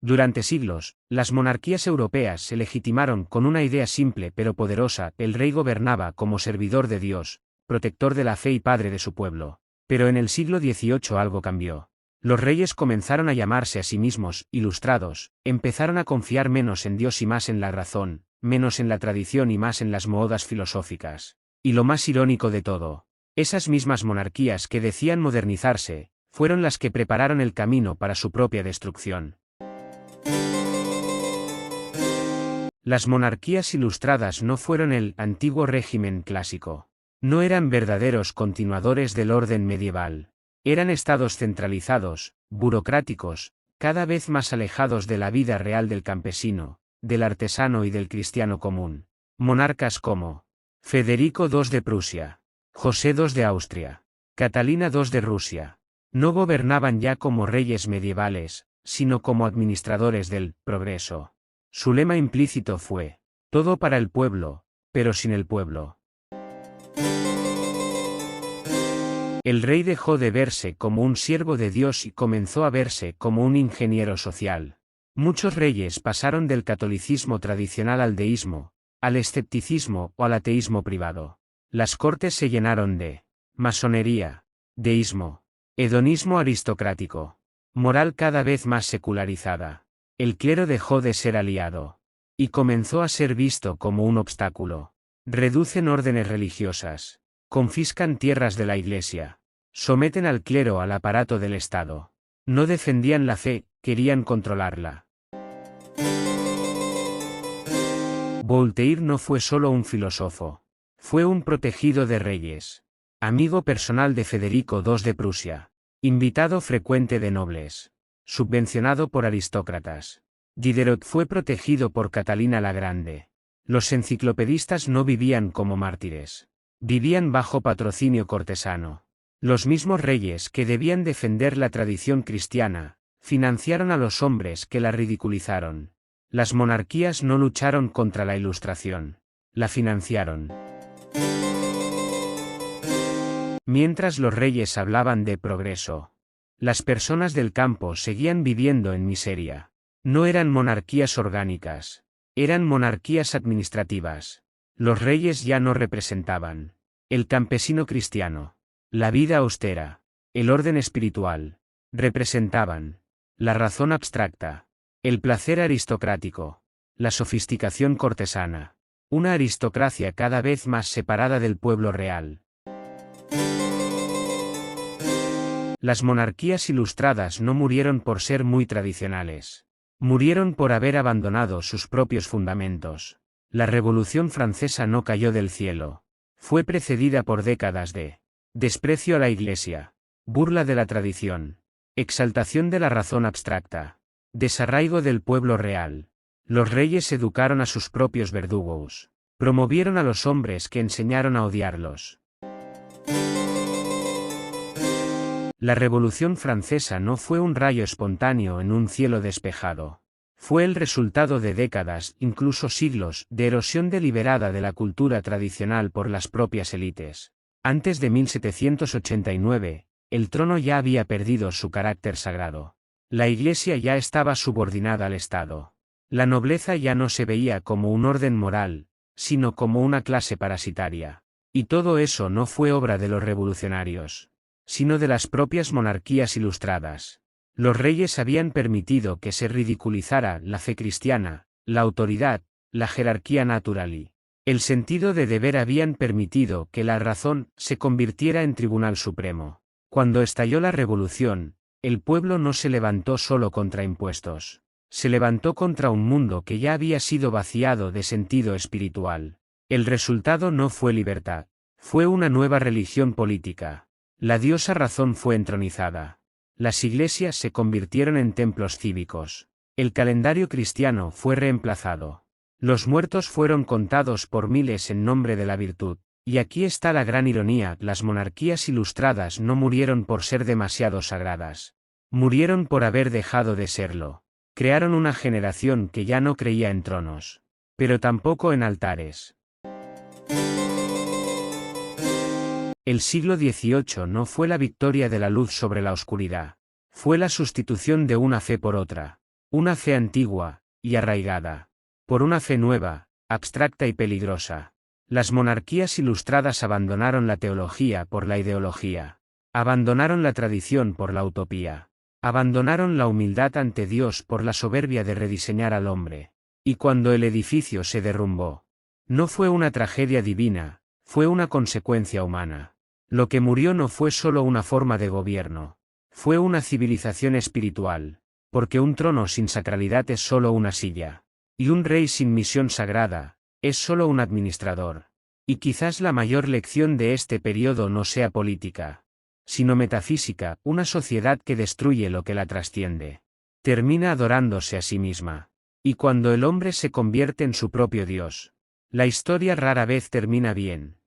Durante siglos, las monarquías europeas se legitimaron con una idea simple pero poderosa: el rey gobernaba como servidor de Dios, protector de la fe y padre de su pueblo. Pero en el siglo XVIII algo cambió. Los reyes comenzaron a llamarse a sí mismos ilustrados, empezaron a confiar menos en Dios y más en la razón, menos en la tradición y más en las modas filosóficas. Y lo más irónico de todo, esas mismas monarquías que decían modernizarse, fueron las que prepararon el camino para su propia destrucción. Las monarquías ilustradas no fueron el antiguo régimen clásico. No eran verdaderos continuadores del orden medieval. Eran estados centralizados, burocráticos, cada vez más alejados de la vida real del campesino, del artesano y del cristiano común. Monarcas como Federico II de Prusia, José II de Austria, Catalina II de Rusia, no gobernaban ya como reyes medievales, sino como administradores del progreso. Su lema implícito fue: todo para el pueblo, pero sin el pueblo. El rey dejó de verse como un siervo de Dios y comenzó a verse como un ingeniero social. Muchos reyes pasaron del catolicismo tradicional al deísmo, al escepticismo o al ateísmo privado. Las cortes se llenaron de masonería, deísmo, hedonismo aristocrático, moral cada vez más secularizada. El clero dejó de ser aliado y comenzó a ser visto como un obstáculo. Reducen órdenes religiosas, confiscan tierras de la Iglesia, someten al clero al aparato del Estado. No defendían la fe, querían controlarla. Voltaire no fue solo un filósofo, fue un protegido de reyes, amigo personal de Federico II de Prusia, invitado frecuente de nobles, subvencionado por aristócratas. Diderot fue protegido por Catalina la Grande. Los enciclopedistas no vivían como mártires, vivían bajo patrocinio cortesano. Los mismos reyes que debían defender la tradición cristiana, financiaron a los hombres que la ridiculizaron. Las monarquías no lucharon contra la Ilustración, la financiaron. Mientras los reyes hablaban de progreso, las personas del campo seguían viviendo en miseria. No eran monarquías orgánicas, eran monarquías administrativas. Los reyes ya no representaban el campesino cristiano, la vida austera, el orden espiritual. Representaban la razón abstracta, el placer aristocrático, la sofisticación cortesana, una aristocracia cada vez más separada del pueblo real. Las monarquías ilustradas no murieron por ser muy tradicionales. Murieron por haber abandonado sus propios fundamentos. La Revolución Francesa no cayó del cielo. Fue precedida por décadas de desprecio a la Iglesia, burla de la tradición, exaltación de la razón abstracta, desarraigo del pueblo real. Los reyes educaron a sus propios verdugos, promovieron a los hombres que enseñaron a odiarlos. La Revolución Francesa no fue un rayo espontáneo en un cielo despejado. Fue el resultado de décadas, incluso siglos, de erosión deliberada de la cultura tradicional por las propias élites. Antes de 1789, el trono ya había perdido su carácter sagrado. La Iglesia ya estaba subordinada al Estado. La nobleza ya no se veía como un orden moral, sino como una clase parasitaria. Y todo eso no fue obra de los revolucionarios, sino de las propias monarquías ilustradas. Los reyes habían permitido que se ridiculizara la fe cristiana, la autoridad, la jerarquía natural y el sentido de deber. Habían permitido que la razón se convirtiera en tribunal supremo. Cuando estalló la revolución, el pueblo no se levantó solo contra impuestos, se levantó contra un mundo que ya había sido vaciado de sentido espiritual. El resultado no fue libertad, fue una nueva religión política. La diosa razón fue entronizada. Las iglesias se convirtieron en templos cívicos. El calendario cristiano fue reemplazado. Los muertos fueron contados por miles en nombre de la virtud. Y aquí está la gran ironía: las monarquías ilustradas no murieron por ser demasiado sagradas. Murieron por haber dejado de serlo. Crearon una generación que ya no creía en tronos, pero tampoco en altares. El siglo XVIII no fue la victoria de la luz sobre la oscuridad. Fue la sustitución de una fe por otra. Una fe antigua, y arraigada. Por una fe nueva, abstracta y peligrosa. Las monarquías ilustradas abandonaron la teología por la ideología. Abandonaron la tradición por la utopía. Abandonaron la humildad ante Dios por la soberbia de rediseñar al hombre. Y cuando el edificio se derrumbó, no fue una tragedia divina, fue una consecuencia humana. Lo que murió no fue solo una forma de gobierno, fue una civilización espiritual, porque un trono sin sacralidad es solo una silla, y un rey sin misión sagrada, es solo un administrador. Y quizás la mayor lección de este periodo no sea política, sino metafísica, una sociedad que destruye lo que la trasciende. Termina adorándose a sí misma. Y cuando el hombre se convierte en su propio Dios, la historia rara vez termina bien.